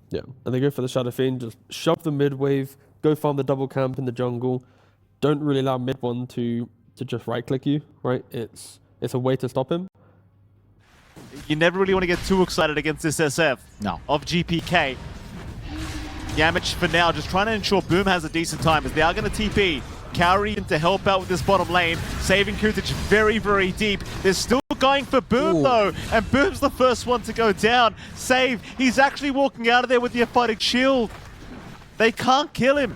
Yeah, and they go for the Shadow Fiend, just shove the mid wave, go farm the double camp in the jungle. Don't really allow mid one to just right click you, right? It's a way to stop him. You never really want to get too excited against this SF of GPK. Yamich for now just trying to ensure Boom has a decent time as they are going to TP. Kaori to help out with this bottom lane, saving Kutic very, very deep. They're still going for Boom though, and Boom's the first one to go down. Save, he's actually walking out of there with the aphotic shield. They can't kill him.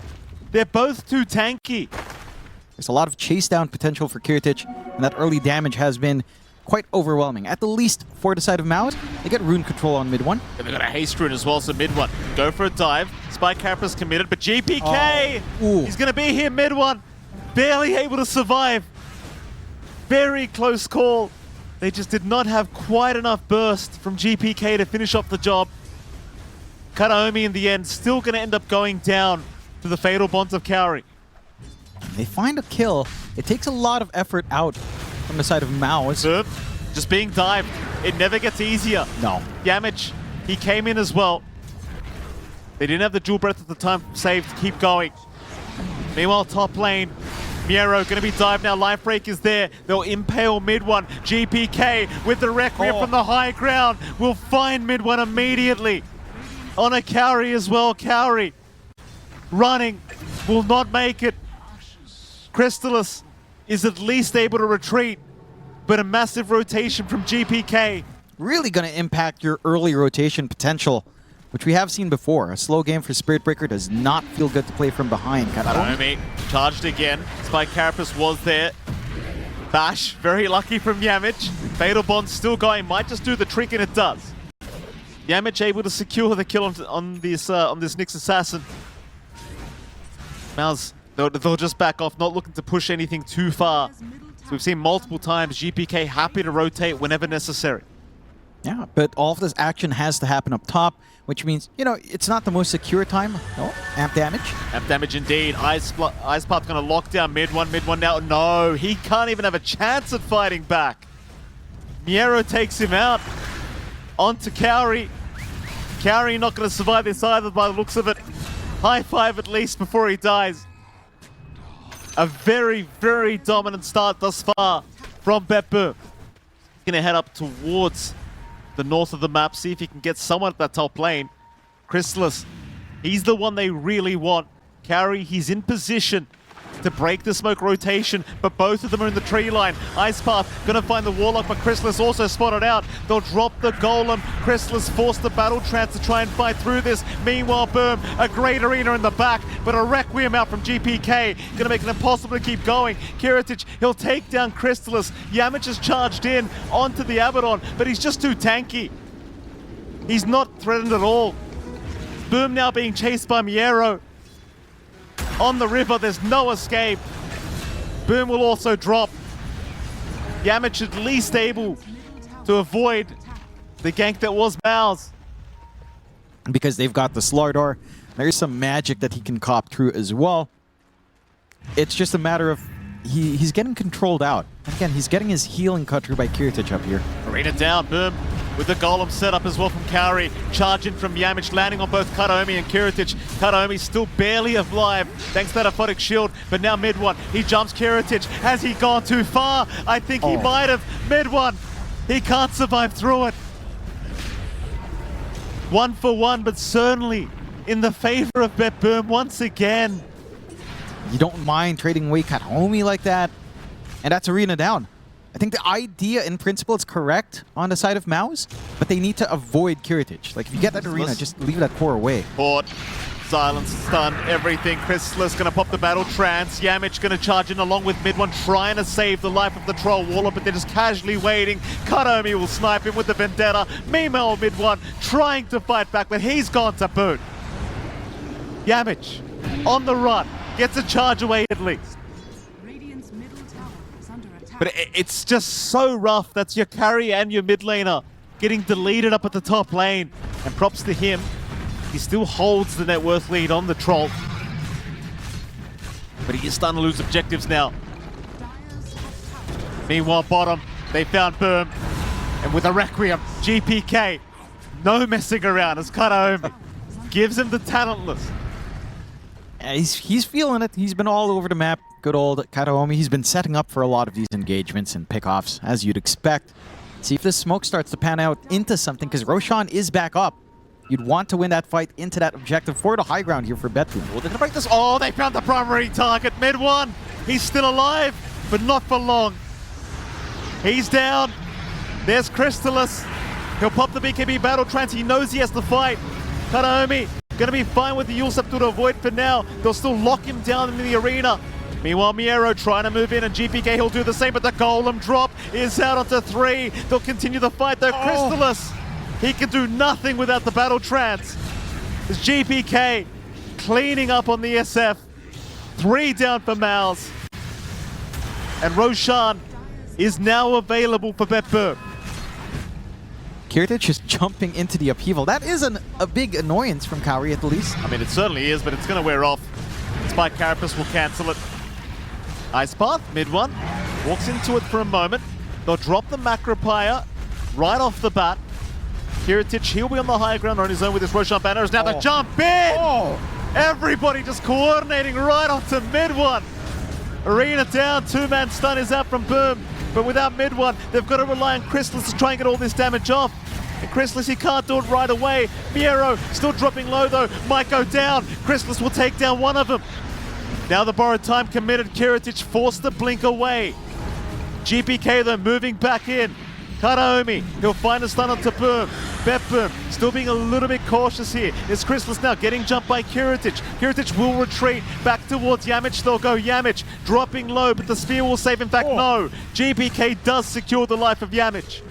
They're both too tanky. There's a lot of chase down potential for Kutic, and that early damage has been quite overwhelming. At the least for the side of Mouz, they get rune control on mid one. And they got a haste rune as well, so mid one. Go for a dive. Spike Carapace committed, but GPK, he's going to be here mid one. Barely able to survive. Very close call. They just did not have quite enough burst from GPK to finish off the job. Kataomi in the end still going to end up going down to the fatal bonds of Kaori. They find a kill. It takes a lot of effort out from the side of Mouz. Boom. Just being dived. It never gets easier. No. Yamich, he came in as well. They didn't have the dual breath at the time saved to keep going. Meanwhile, top lane, Miero going to be dived now. Life Break is there. They'll impale mid one. GPK with the Requiem from the high ground will find mid one immediately. On a Kaori as well. Kaori running, will not make it. Crystallis is at least able to retreat, but a massive rotation from GPK. Really going to impact your early rotation potential, which we have seen before. A slow game for Spirit Breaker does not feel good to play from behind. Kataomi charged again. Spike Carapace was there. Bash, very lucky from Yamich. Fatal Bond still going, might just do the trick, and it does. Yamich able to secure the kill on this Nyx Assassin. Mouz, they'll just back off, not looking to push anything too far. So we've seen multiple times GPK happy to rotate whenever necessary. Yeah, but all of this action has to happen up top, which means, you know, it's not the most secure time. Oh, amp damage. Amp damage indeed. Ice Path's going to lock down mid one now. No, he can't even have a chance at fighting back. Miero takes him out. Onto Kaori. Kaori not going to survive this either by the looks of it. High five at least before he dies. A very, very dominant start thus far from BetBoom. He's going to head up towards the north of the map, see if he can get someone at that top lane. Crystallis, he's the one they really want. Kaori, he's in position to break the smoke rotation, but both of them are in the tree line. Ice Path gonna find the Warlock, but Crystallis also spotted out. They'll drop the Golem. Crystallis forced the Battle Trance to try and fight through this. Meanwhile, Boom, a great arena in the back, but a Requiem out from GPK. Gonna make it impossible to keep going. Kiritic, he'll take down Crystallis. Yamich has charged in onto the Abaddon, but he's just too tanky. He's not threatened at all. Boom now being chased by Miero. On the river, there's no escape. Boom will also drop. Yamich at least able to avoid the gank that was Mouz. Because they've got the Slardar, there's some magic that he can cop through as well. It's just a matter of he's getting controlled out. And again, he's getting his healing cut through by Kiritic up here. Arena down, Boom with the Golem set up as well from Kaori. Charging from Yamich, landing on both Kataomi and Kiritic. Kataomi still barely alive thanks to that aphotic shield, but now mid one, he jumps Kiritic. Has he gone too far? I think he might have. Mid one, he can't survive through it. 1 for 1, but certainly in the favor of BetBoom once again. You don't mind trading away Kataomi like that, and that's arena down. I think the idea in principle is correct on the side of Mouz, but they need to avoid Kiritic. Like, if you get that arena, just leave that core away. Fort, silence, stun, everything. Crystallis gonna pop the Battle Trance. Yamich gonna charge in along with mid one, trying to save the life of the Troll Warlock, but they're just casually waiting. Kataomi will snipe him with the Vendetta. Meanwhile, mid one trying to fight back, but he's gone to boot. Yamich on the run, gets a charge away at least. But it's just so rough. That's your carry and your mid laner getting deleted up at the top lane. And props to him. He still holds the net worth lead on the Troll. But he is starting to lose objectives now. Meanwhile, bottom, they found Boom. And with a Requiem, GPK, no messing around as Kataomi gives him the talentless. Yeah, he's feeling it. He's been all over the map. Good old Kataomi. He's been setting up for a lot of these engagements and pickoffs, as you'd expect. See if this smoke starts to pan out into something, because Roshan is back up. You'd want to win that fight into that objective for the high ground here for BetBoom. Well, they're going to break this. Oh, they found the primary target. Mid one. He's still alive, but not for long. He's down. There's Crystallis. He'll pop the BKB battle trance. He knows he has to fight. Kataomi gonna be fine with the Yule Scepter to avoid for now. They'll still lock him down in the arena. Meanwhile, Miero trying to move in, and GPK, he'll do the same, but the Golem drop is out onto 3. They'll continue the fight though. Crystallis, he can do nothing without the battle trance. It's GPK cleaning up on the SF. 3 down for Mouz. And Roshan is now available for BetBoom. Kiritich just jumping into the upheaval. That is a big annoyance from Kauri at the least. I mean, it certainly is, but it's going to wear off. Spike Carapace will cancel it. Ice Path, mid one, walks into it for a moment. They'll drop the Macropire right off the bat. Kiritich, he'll be on the high ground on his own with his Roshan banners. Now the jump in! Everybody just coordinating right onto mid one. Arena down, 2-man stun is out from Boom. But without mid one, they've got to rely on Crystallis to try and get all this damage off. And Crystallis, he can't do it right away. Miero still dropping low though, might go down. Crystallis will take down one of them. Now the borrowed time committed, Kiritich forced the blink away. GPK though moving back in. Kataomi, he'll find a stun onto Boom. BetBoom still being a little bit cautious here. It's Crystallis now getting jumped by Kiritich. Kiritich will retreat back towards Yamich. They'll go Yamich, dropping low, but the spear will save. In fact, no. GPK does secure the life of Yamich.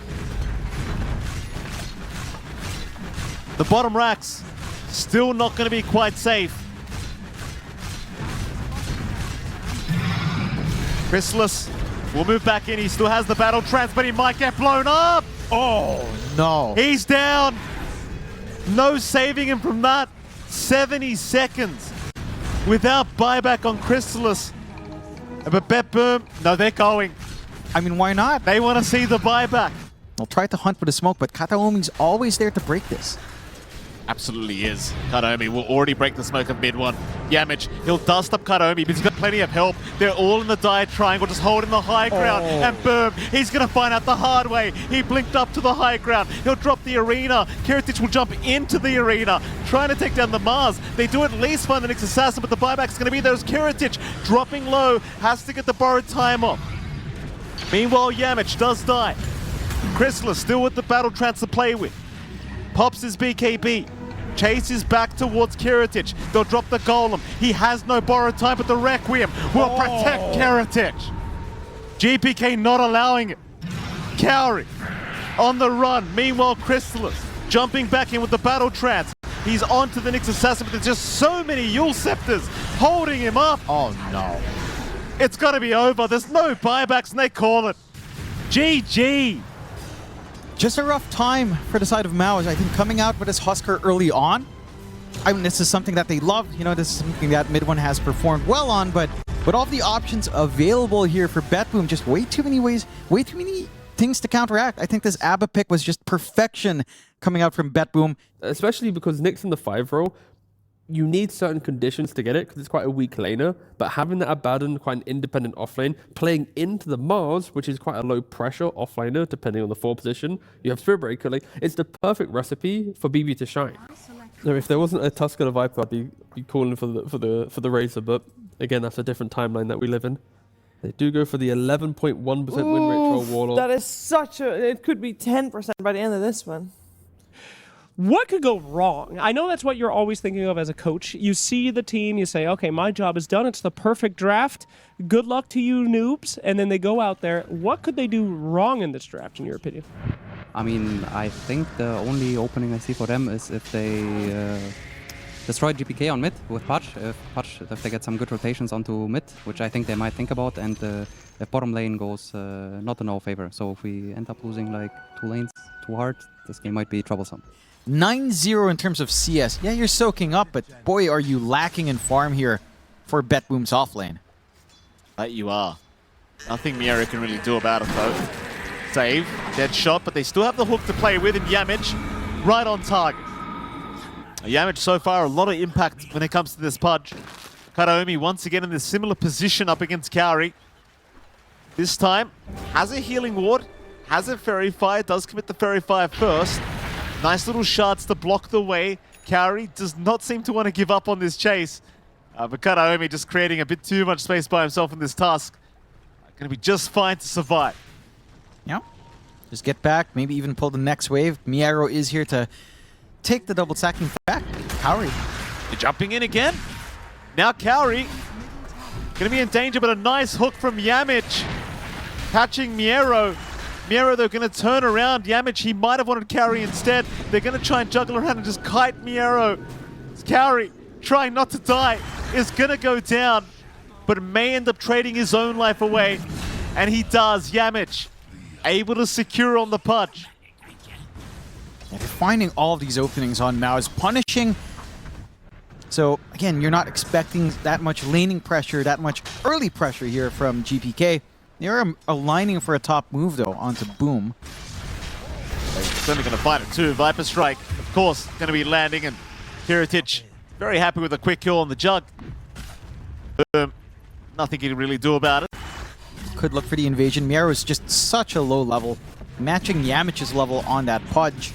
The bottom racks still not going to be quite safe. Crystallis will move back in. He still has the battle trance, but he might get blown up. Oh, no. He's down. No saving him from that. 70 seconds without buyback on Crystallis. But BetBoom, no, they're going. I mean, why not? They want to see the buyback. They'll try to hunt for the smoke, but Kataomi's always there to break this. Absolutely is. Kataomi will already break the smoke of mid one. Yamich, he'll dust up Kataomi, but he's got plenty of help. They're all in the dire triangle, just holding the high ground. And boom, he's going to find out the hard way. He blinked up to the high ground. He'll drop the arena. Kiritich will jump into the arena, trying to take down the Mars. They do at least find the next assassin, but the buyback's going to be there. As Kiritich dropping low, has to get the borrowed time off. Meanwhile, Yamich does die. Crystallis still with the battle trance to play with. Pops his BKB. Chases back towards Kiritich. They'll drop the Golem. He has no borrowed time, but the Requiem will protect Kiritich. GPK not allowing it. Kauri on the run. Meanwhile, Crystallis jumping back in with the battle trance. He's on to the next assassin, but there's just so many Yule Scepters holding him up. Oh, no. It's got to be over. There's no buybacks, and they call it. GG. Just a rough time for the side of Mouz. I think coming out with this Husker early on, I mean, this is something that they love. You know, this is something that mid one has performed well on, but with all the options available here for BetBoom, just way too many ways, way too many things to counteract. I think this ABBA pick was just perfection coming out from BetBoom. Especially because Nick's in the 5 role, you need certain conditions to get it because it's quite a weak laner, but having that Abaddon, quite an independent offlane, playing into the Mars, which is quite a low pressure offlaner depending on the 4 position, you have Spirit Breaker, like, it's the perfect recipe for BB to shine. Now, if there wasn't a Tusker of Viper, I'd be calling for the Razor, but again, that's a different timeline that we live in. They do go for the 11.1% win rate troll Warlord. That is such a... It could be 10% by the end of this one. What could go wrong? I know that's what you're always thinking of as a coach. You see the team, you say, okay, my job is done. It's the perfect draft. Good luck to you noobs. And then they go out there. What could they do wrong in this draft, in your opinion? I mean, I think the only opening I see for them is if they destroy GPK on mid with Pudge. If they get some good rotations onto mid, which I think they might think about, and if bottom lane goes not in our favor. So if we end up losing like 2 lanes too hard, this game might be troublesome. 9-0 in terms of CS. Yeah, you're soaking up, but boy, are you lacking in farm here for BetBoom's offlane. That you are. Nothing Miero can really do about it, though. Save, dead shot, but they still have the hook to play with in Yamich. Right on target. Yamich so far, a lot of impact when it comes to this Pudge. Karaomi once again in this similar position up against Kaori. This time, has a healing ward, has a Fairy Fire, does commit the Fairy Fire first. Nice little shards to block the way. Kaori does not seem to want to give up on this chase. But Karaomi just creating a bit too much space by himself in this task. Going to be just fine to survive. Yeah. Just get back, maybe even pull the next wave. Miero is here to take the double stacking back. Kaori. They're jumping in again. Now Kaori going to be in danger, but a nice hook from Yamich. Catching Miero. Miero, they're going to turn around. Yamich, he might have wanted Kaori instead. They're going to try and juggle around and just kite Miero. Kaori, trying not to die, is going to go down, but may end up trading his own life away. And he does. Yamich, able to secure on the Pudge. Yeah, they're finding all of these openings on Mouz, punishing. So, again, you're not expecting that much laning pressure, that much early pressure here from GPK. They're aligning for a top move, though, onto Boom. They're certainly going to find it, too. Viper Strike, of course, going to be landing, and Kiritich very happy with a quick kill on the Jug. Boom. Nothing he can really do about it. Could look for the invasion. Miero is just such a low level, matching Yamich's level on that Pudge.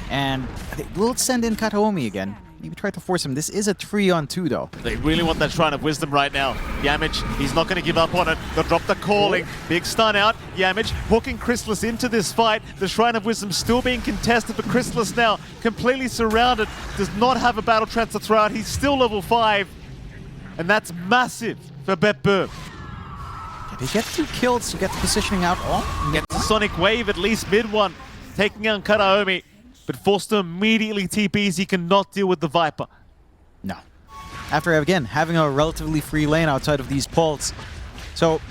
And they will send in Kataomi again. Maybe try to force him. This is a 3-on-2, though. They really want that Shrine of Wisdom right now. Yamich, he's not going to give up on it. They'll drop the calling. Big stun out. Yamich hooking Chrysalis into this fight. The Shrine of Wisdom still being contested, but Chrysalis now completely surrounded. Does not have a battle trance to throw out. He's still level 5. And that's massive for BetBoom. They get 2 kills to get the positioning out. Oh, Gets the Sonic Wave at least mid one. Taking out Karaomi. But forced to immediately TPs, he cannot deal with the Viper. no. After, again, having a relatively free lane outside of these pulls. So,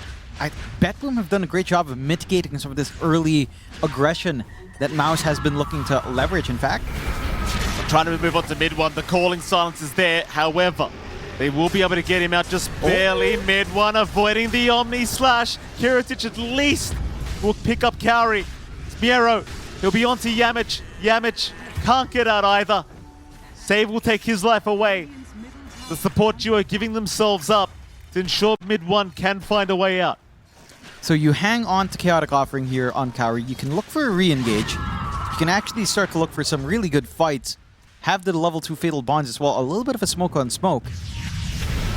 BetBoom have done a great job of mitigating some of this early aggression that Mouz has been looking to leverage, in fact. They're trying to move on to mid one. The calling silence is there. However, they will be able to get him out just barely mid one, avoiding the Omni Slash. Kiritich at least will pick up Kaori. It's Miero. He'll be on to Yamich. Yamich can't get out either. Save will take his life away. The support duo giving themselves up to ensure mid one can find a way out. So you hang on to Chaotic Offering here on Kaori. You can look for a re-engage. You can actually start to look for some really good fights. Have the level 2 Fatal Bonds as well. A little bit of a smoke on smoke.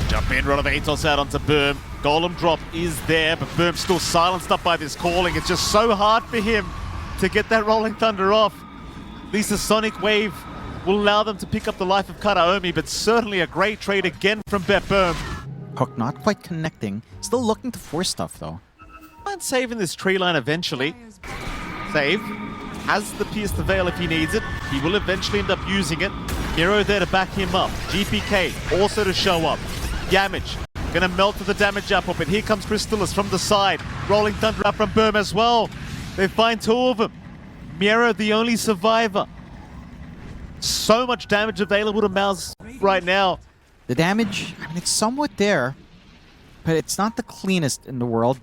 Jump in, run of Atos out onto Boom. Golem drop is there, but Boom's still silenced up by this calling. It's just so hard for him to get that Rolling Thunder off. At least the Sonic Wave will allow them to pick up the life of Karaomi, but certainly a great trade again from BetBoom. Hook not quite connecting. Still looking to force stuff, though. And saving this tree line eventually. Save. Has the Pierce the Veil if he needs it. He will eventually end up using it. Hero there to back him up. GPK also to show up. Yamich gonna melt to the damage apple, but here comes Crystallis from the side. Rolling Thunder up from Boom as well. They find 2 of them. Miero, the only survivor. So much damage available to Mouz right now. The damage, I mean, it's somewhat there, but it's not the cleanest in the world.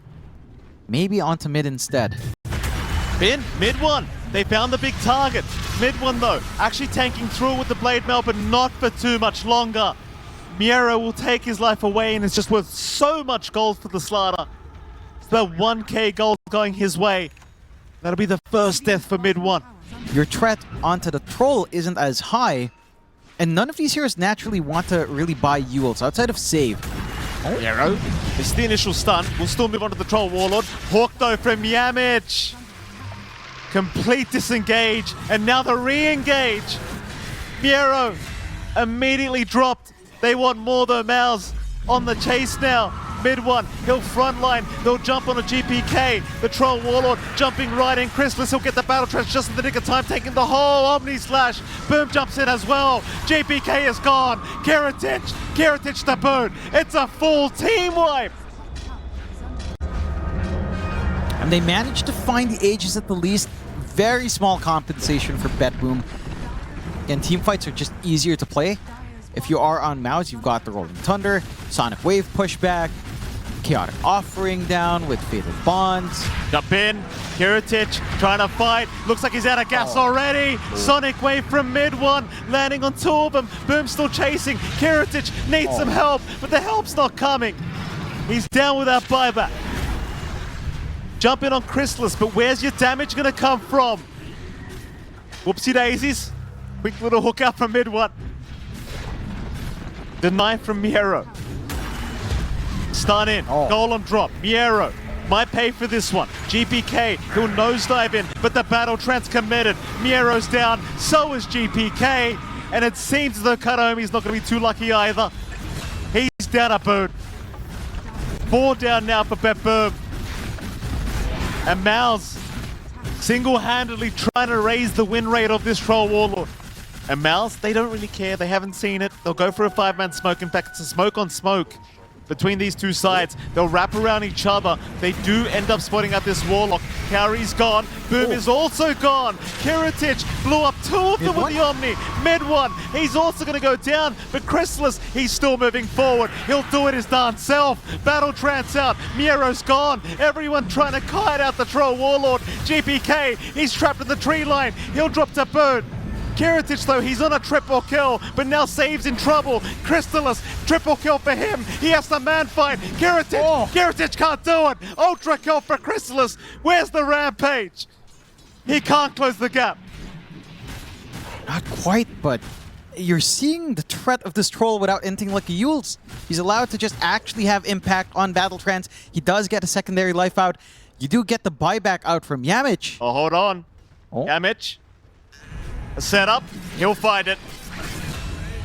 Maybe onto mid instead. Bin, mid one. They found the big target. Mid one though, actually tanking through with the Blade Mail, but not for too much longer. Miero will take his life away, and it's just worth so much gold for the Slaughter. It's about 1k gold going his way. That'll be the first death for mid one. Your threat onto the Troll isn't as high, and none of these heroes naturally want to really buy Yules outside of Save. Miero, it's the initial stun. We'll still move on to the Troll Warlord. Hawk though from Yamich. Complete disengage, and now the re-engage. Miero immediately dropped. They want more though. Mouz on the chase now. Mid one, he'll frontline, they'll jump on a GPK. The Troll Warlord jumping right in. Chrysalis, he'll get the battle trance just in the nick of time, taking the whole Omni Slash. Boom jumps in as well. GPK is gone. Kiritich to boot. It's a full team wipe. And they managed to find the Aegis at the least. Very small compensation for BetBoom. And teamfights are just easier to play. If you are on Mouz, you've got the Rolling Thunder, Sonic Wave pushback, Chaotic Offering down with Fatal Bonds. Jump in, Kiritich trying to fight. Looks like he's out of gas already. Sonic Wave from mid one, landing on two of them. Boom still chasing. Kiritich needs some help, but the help's not coming. He's down with that buyback. Jump in on Chrysalis, but where's your damage gonna come from? Whoopsie daisies. Quick little hook out from mid one. Deny from Miero. Stun in, Golem drop, Miero might pay for this one. GPK, he'll nosedive in, but the battle trance committed. Miero's down, so is GPK, and it seems as though Kataomi's not going to be too lucky either. He's down a boot. 4 down now for BetBoom. And Mouz single-handedly trying to raise the win rate of this Troll Warlord. And Mouz, they don't really care, they haven't seen it. They'll go for a 5-man smoke. In fact, it's a smoke on smoke between these two sides. They'll wrap around each other. They do end up spotting out this Warlock. Carry's gone. Boom is also gone. Kiritich blew up 2 of them with the Omni. Mid one, he's also going to go down. But Chrysalis, he's still moving forward. He'll do it his darn self. Battle trance out. Miero's gone. Everyone trying to kite out the Troll Warlord. GPK, he's trapped in the tree line. He'll drop to boot. Kiritich though, he's on a triple kill, but now Save's in trouble. Chrysalis, triple kill for him. He has to man fight. Kiritich, Kiritich can't do it. Ultra kill for Chrysalis. Where's the rampage? He can't close the gap. Not quite, but you're seeing the threat of this troll without anything like a Yules. He's allowed to just actually have impact on battle trance. He does get a secondary life out. You do get the buyback out from Yamich. Oh, hold on. Yamich. A setup, he'll find it.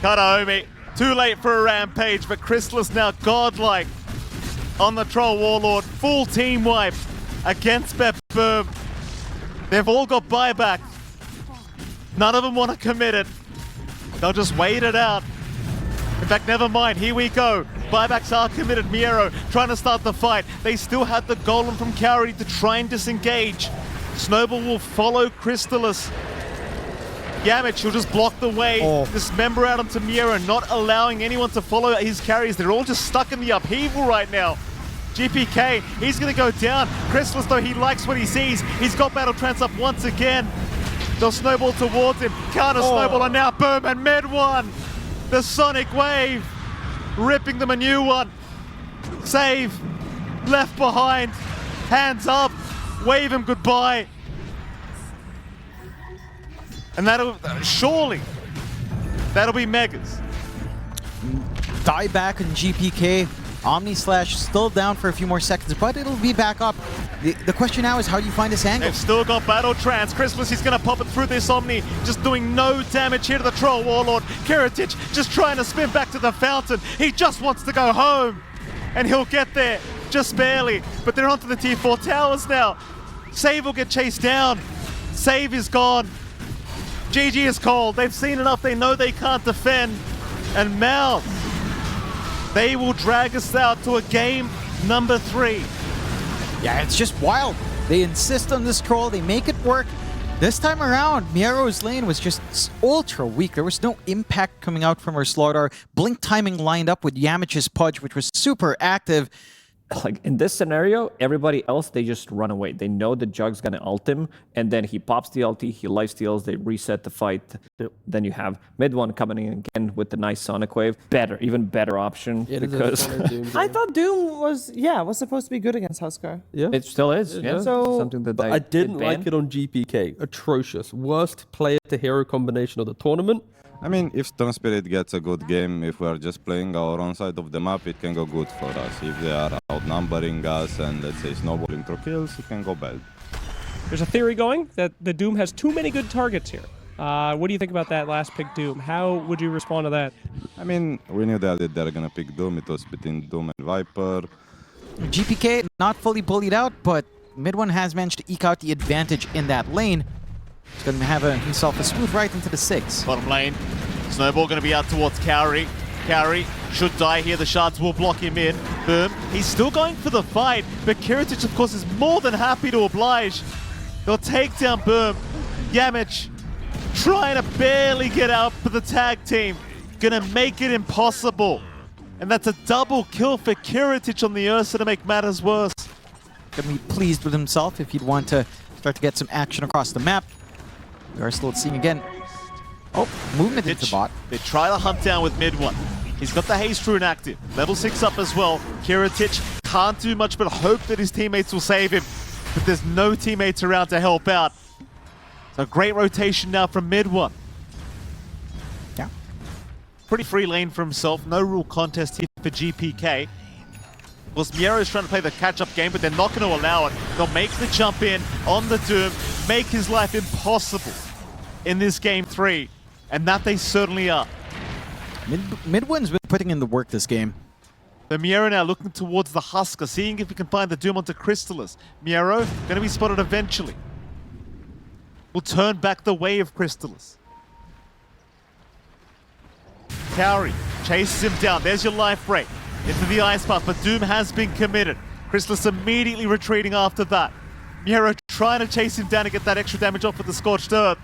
Kataomi, too late for a rampage, but Chrysalis now godlike on the Troll Warlord. Full team wipe against BetBoom. They've all got buyback. None of them want to commit it. They'll just wait it out. In fact, never mind, here we go. Buybacks are committed. Miero trying to start the fight. They still had the Golem from Kaori to try and disengage. Snowball will follow Chrysalis. Yamich, he'll just block the way, dismember out onto Miero, not allowing anyone to follow his carries. They're all just stuck in the upheaval right now. GPK, he's going to go down. Chrysalis, though, he likes what he sees. He's got Battle Trance up once again. They'll snowball towards him. Counter snowball, and now boom, and mid one. The Sonic Wave, ripping them a new one. Save, left behind, hands up, wave him goodbye. And that'll, surely, that'll be Megas. Die back on GPK. Omni Slash still down for a few more seconds, but it'll be back up. The question now is, how do you find this angle? They've still got Battle Trance. Chrysalis, he's going to pop it through this Omni, just doing no damage here to the Troll Warlord. Kiritich just trying to spin back to the fountain. He just wants to go home, and he'll get there, just barely. But they're onto the tier 4 towers now. Save will get chased down. Save is gone. GG is called. They've seen enough. They know they can't defend. And Mouz, they will drag us out to a game number 3. Yeah, it's just wild. They insist on this troll. They make it work. This time around, Miero's lane was just ultra weak. There was no impact coming out from her Slardar. Blink timing lined up with Yamich's Pudge, which was super active. Like in this scenario, everybody else, they just run away. They know the Jug's gonna ult him, and then he pops the ulti, he lifesteals, they reset the fight. Then you have mid one coming in again with the nice Sonic Wave. Better, even better option, because I thought Doom was supposed to be good against Huskar. Yeah, it still is. Yeah, So- something that I didn't like it on GPK. Atrocious. Worst player to hero combination of the tournament. I mean, if Stone Spirit gets a good game, if we are just playing our own side of the map, it can go good for us. If they are outnumbering us and, let's say, snowballing through kills, it can go bad. There's a theory going that the Doom has too many good targets here. What do you think about that last pick, Doom? How would you respond to that? I mean, we knew that they're going to pick Doom. It was between Doom and Viper. GPK not fully bullied out, but mid one has managed to eke out the advantage in that lane. He's going to have himself a smooth right into the 6. Bottom lane. Snowball going to be out towards Kaori. Kaori should die here. The shards will block him in. Boom. He's still going for the fight, but Kiritich, of course, is more than happy to oblige. They'll take down Boom. Yamich trying to barely get out for the tag team. Gonna make it impossible. And that's a double kill for Kiritich on the Ursa to make matters worse. Gonna be pleased with himself if he'd want to start to get some action across the map. We are still seeing again. Oh, movement into bot. They try to hunt down with mid one. He's got the haste rune active. Level 6 up as well. Kiritich can't do much but hope that his teammates will save him. But there's no teammates around to help out. So great rotation now from mid one. Yeah. Pretty free lane for himself. No real contest here for GPK. Of course, Miero's trying to play the catch-up game, but they're not going to allow it. They'll make the jump in on the Doom, make his life impossible in this game 3. And that they certainly are. Midwin's been putting in the work this game. The Miero now looking towards the Husker, seeing if he can find the Doom onto Crystallis. Miero going to be spotted eventually. Will turn back the way of Crystallis. Cowrie chases him down. There's your life break into the ice path, but Doom has been committed. Crystallis immediately retreating after that. Miero trying to chase him down to get that extra damage off with the Scorched Earth.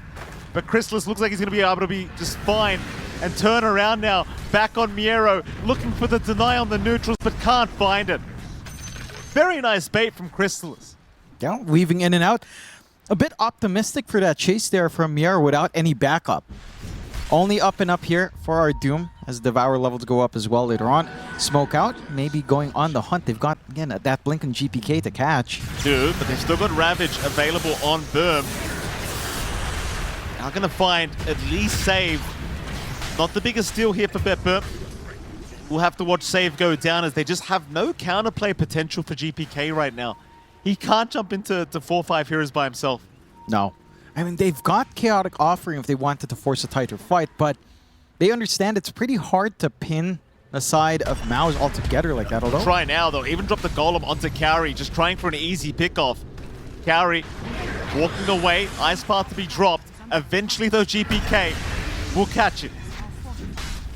But Crystallis looks like he's going to be able to be just fine and turn around now. Back on Miero, looking for the deny on the neutrals, but can't find it. Very nice bait from Crystallis. Yeah, weaving in and out. A bit optimistic for that chase there from Miero without any backup. Only up and up here for our Doom as Devour levels go up as well later on. Smoke out, maybe going on the hunt. They've got, again, that Blink and GPK to catch. Dude, but they've still got Ravage available on Boom. Now going to find at least save. Not the biggest deal here for BetBoom. We'll have to watch save go down as they just have no counterplay potential for GPK right now. He can't jump into 4-5 heroes by himself. No. I mean, they've got Chaotic Offering if they wanted to force a tighter fight, but they understand it's pretty hard to pin the side of Mouz altogether like that, although... Try now, though. Even drop the Golem onto Cowrie, just trying for an easy pickoff. Cowrie walking away, Ice Path to be dropped. Eventually, though, GPK will catch it.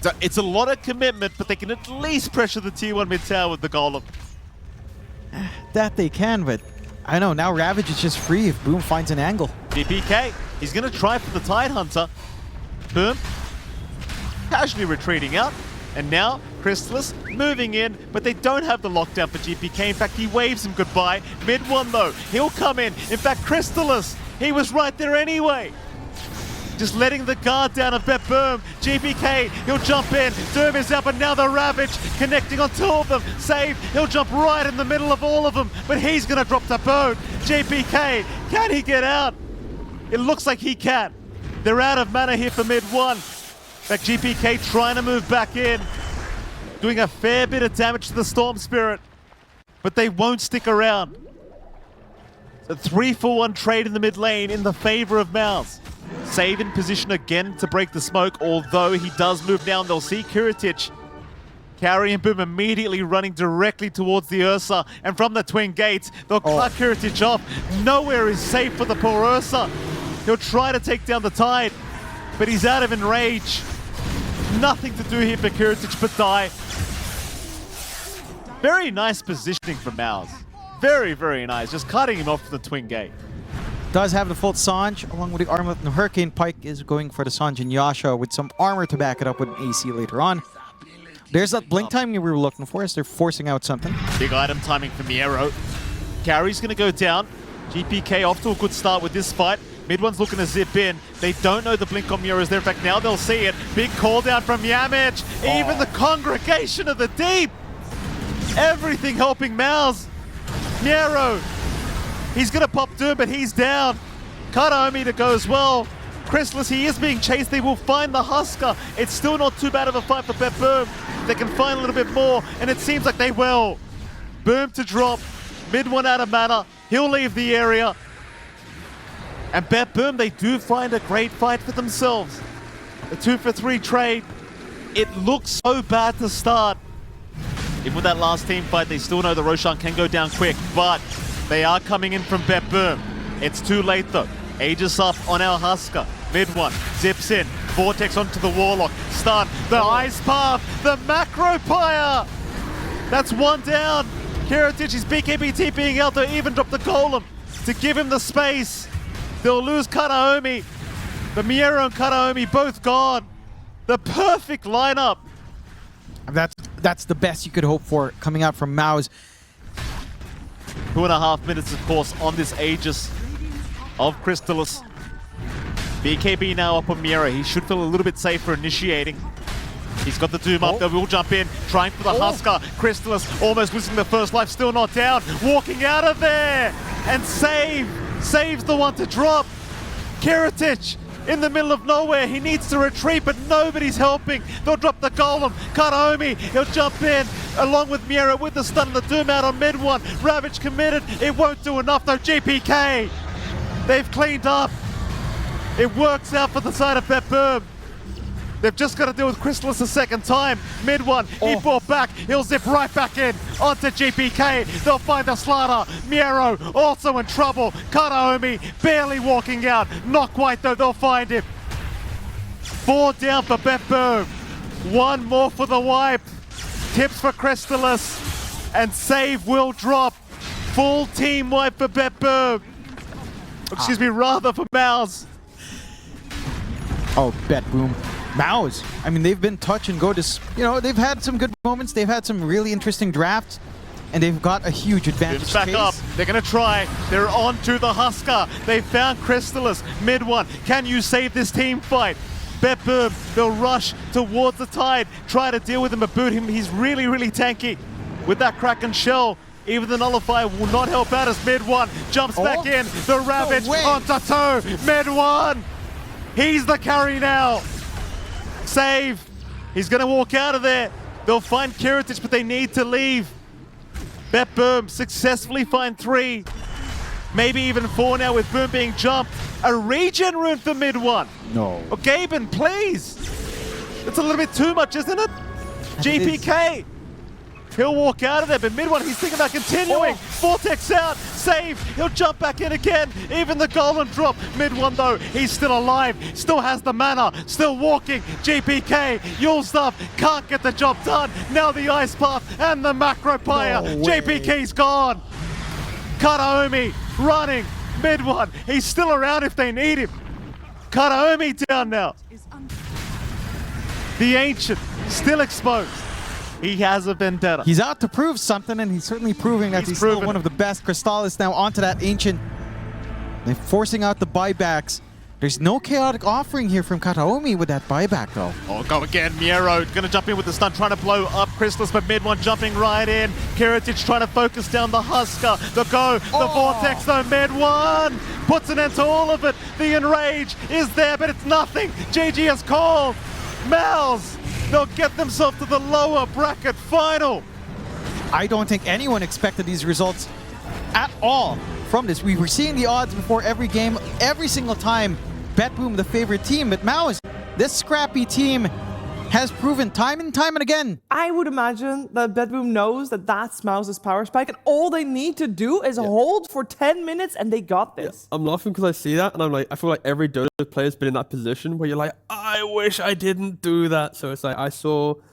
So it's a lot of commitment, but they can at least pressure the Tier 1 mid tower with the Golem. That they can, but I don't know. Now Ravage is just free if Boom finds an angle. GPK, he's going to try for the Tidehunter. Boom. Casually retreating out. And now Crystallis moving in, but they don't have the lockdown for GPK. In fact, he waves him goodbye. Mid one, though. He'll come in. In fact, Crystallis, he was right there anyway. Just letting the guard down of BetBoom. GPK, he'll jump in. Doom is out, but now the Ravage connecting on 2 of them. Save, he'll jump right in the middle of all of them, but he's going to drop the boat. GPK, can he get out? It looks like he can. They're out of mana here for mid one. In fact, GPK trying to move back in. Doing a fair bit of damage to the Storm Spirit, but they won't stick around. It's a 3-for-1 trade in the mid lane in the favor of Mouz. Save in position again to break the smoke, although he does move down. They'll see Kiritich. Cowrie and Boom immediately running directly towards the Ursa, and from the twin gates, they'll cut Kiritich off. Nowhere is safe for the poor Ursa. He'll try to take down the Tide, but he's out of enrage. Nothing to do here for Kiritich but die. Very nice positioning for Mouz. Very, very nice. Just cutting him off the twin gate. Does have the full Sange, along with the armor. The Hurricane Pike is going for the Sange and Yasha with some armor to back it up with an AC later on. There's that blink timing we were looking for as they're forcing out something. Big item timing for Miero. Carrie's going to go down. GPK off to a good start with this fight. Mid one's looking to zip in. They don't know the blink on Miero's there. In fact, now they'll see it. Big call down from Yamich. Even the Congregation of the Deep. Everything helping Mouz. Miero. He's going to pop Doom, but he's down. Kataomi to go as well. Crystallis, he is being chased. They will find the Husker. It's still not too bad of a fight for BetBoom. They can find a little bit more, and it seems like they will. Boom to drop. Mid one out of mana. He'll leave the area. And BetBoom, they do find a great fight for themselves. A 2-for-3 trade. It looks so bad to start. Even with that last team fight, they still know the Roshan can go down quick, but they are coming in from BetBoom. It's too late though. Aegis up on our Husker. Mid one, zips in. Vortex onto the Warlock. Stun, the Ice Path, the Macro Pyre! That's one down. Kiritich is BKB TPing out to even drop the Golem to give him the space. They'll lose Kataomi. The Miero and Kataomi both gone. The perfect lineup. that's the best you could hope for coming out from Mouz. 2.5 minutes, of course, on this Aegis of Crystallis. BKB now up on Miera. He should feel a little bit safer initiating. He's got the Doom up, they will jump in, trying for the Husker. Crystallis almost losing the first life, still not down. Walking out of there! And saves the one to drop. Kiritich in the middle of nowhere. He needs to retreat, but nobody's helping. They'll drop the Golem. Kataomi, he'll jump in along with Miera with the stun and the Doom out on mid one. Ravage committed. It won't do enough though. GPK, they've cleaned up. It works out for the side of BetBoom. They've just got to deal with Crystallis a second time. Mid one, he brought back. He'll zip right back in onto GPK. They'll find the Slaughter. Miero also in trouble. Kataomi barely walking out. Not quite though, they'll find him. 4 down for BetBoom. 1 more for the wipe. Tips for Crystallis. And save will drop. Full team wipe for BetBoom. Excuse me, rather for Mouz. Oh, BetBoom. Mouz. I mean, they've been touch and go. They've had some good moments. They've had some really interesting drafts, and they've got a huge advantage. Back up. They're going to try. They're on to the Husker. They found Crystallis. Mid one. Can you save this team fight? BetBoom, they'll rush towards the Tide. Try to deal with him, but boot him. He's really, really tanky with that Kraken shell. Even the Nullifier will not help out as mid one jumps back in. The Ravage onto 2. Mid one. He's the carry now. Save. He's going to walk out of there. They'll find Kiritich, but they need to leave. BetBoom successfully find 3. Maybe even 4 now with Boom being jumped. A regen rune for mid one. No. Oh, Gaben, please. It's a little bit too much, isn't it? GPK. He'll walk out of there, but mid one, he's thinking about continuing. Vortex out, save, he'll jump back in again. Even the golden drop. Mid one though, he's still alive, still has the mana, still walking. GPK, Yule stuff, can't get the job done. Now the Ice Path and the Macro Pyre. JPK's gone. Kataomi running, mid one, he's still around if they need him. Kataomi down now. The Ancient, still exposed. He has a vendetta. He's out to prove something, and he's certainly proving that he's still one of the best. Crystallis now onto that Ancient. They're forcing out the buybacks. There's no chaotic offering here from Kataomi with that buyback, though. Oh, go again. Miero going to jump in with the stun, trying to blow up Crystallis, but mid one jumping right in. Kiritich trying to focus down the Husker. The go, the Vortex, though. Mid one puts an end to all of it. The Enrage is there, but it's nothing. GG has called. Mouz. They'll get themselves to the lower bracket final. I don't think anyone expected these results at all from this. We were seeing the odds before every game, every single time. BetBoom the favorite team, but Mouz, this scrappy team has proven time and time and again. I would imagine that BetBoom knows that that's Mouz's power spike, and all they need to do is hold for 10 minutes, and they got this. I'm laughing because I see that, and I'm like, I feel like every Dota player's been in that position where you're like, I wish I didn't do that. So it's like, I saw